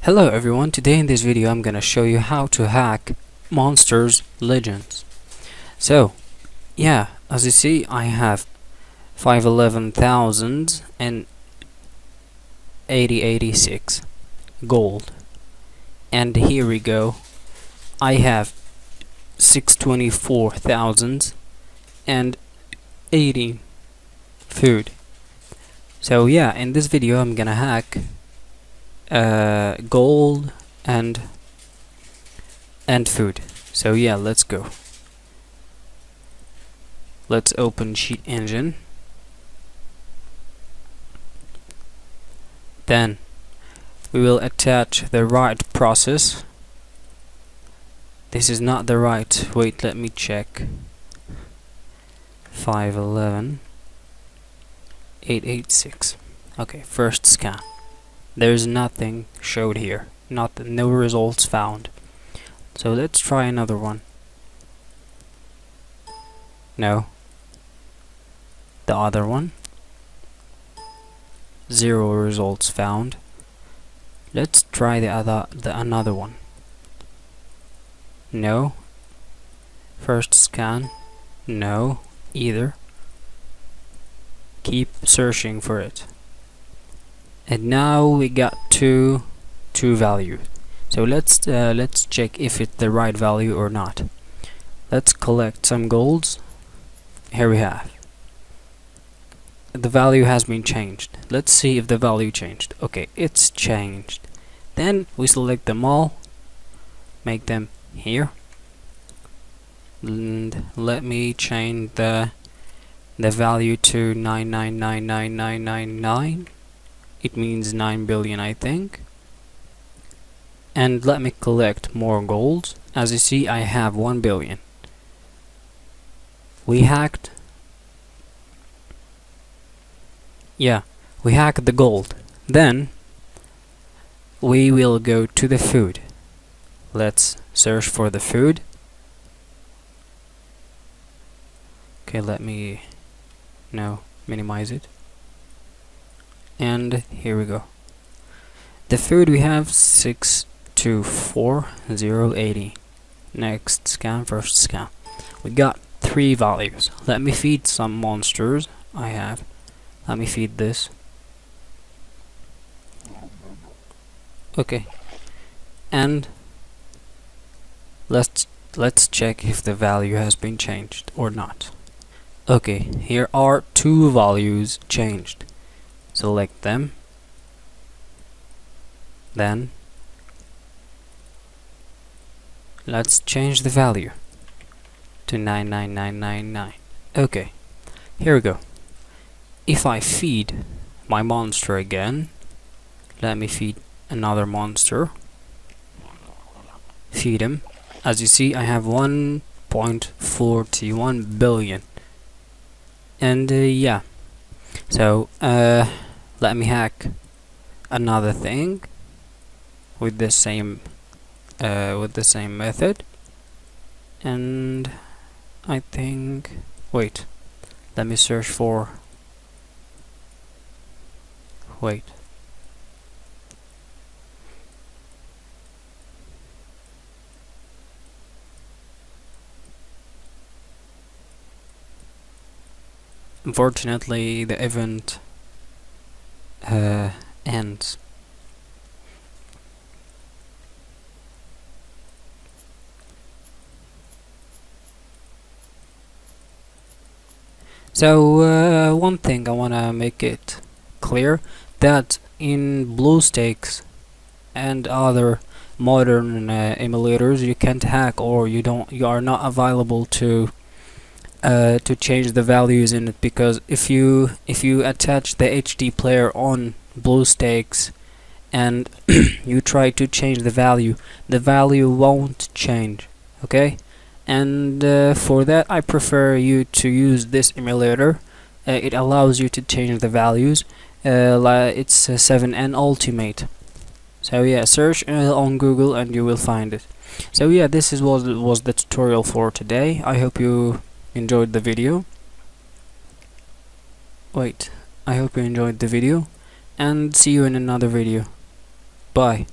Hello everyone, today in this video I'm gonna show you how to hack Monsters Legends. So, yeah, as you see I have 511,000 and 86 gold. And here we go, I have 624,000 and 80 food. So yeah, in this video I'm gonna hack gold and food. So yeah, let's go. Let's open Cheat Engine. Then we will attach the right process. This is not the right. Wait, let me check. 511 886. Okay, first scan. There's nothing showed here. No results found. So let's try another one. No. The other one. 0 results found. Let's try another one. No. First scan. No, either. Keep searching for it. And now we got two values. So let's check if it's the right value or not. Let's collect some golds. Here we have. The value has been changed. Let's see if the value changed. Okay, it's changed. Then we select them all, make them here, and let me change the value to 9999999. It means 9 billion, I think. And let me collect more gold. As you see, I have 1 billion. We hacked. Yeah, we hacked the gold. Then we will go to the food. Let's search for the food. Okay, let me minimize it. And here we go. The food we have 624,080. Next scan, first scan. We got 3 values. Let me feed some monsters. Let me feed this. Okay. And let's check if the value has been changed or not. Okay, here are 2 values changed. Select them. Then let's change the value to 99999. Okay, here we go. If I feed my monster again, let me feed another monster. Feed him. As you see, I have 1.41 billion. And yeah. So let me hack another thing with the same method, and I think, wait, let me search for, wait, unfortunately the event ends. So one thing I wanna make it clear, that in BlueStacks and other modern emulators you can't hack, or you are not available to change the values in it, because if you attach the HD player on BlueStacks and you try to change the value won't change. Okay, and for that I prefer you to use this emulator. It allows you to change the values. It's 7N Ultimate. So yeah, search on Google and you will find it. So yeah, this was the tutorial for today. I hope you enjoyed the video. I hope you enjoyed the video, and see you in another video. Bye.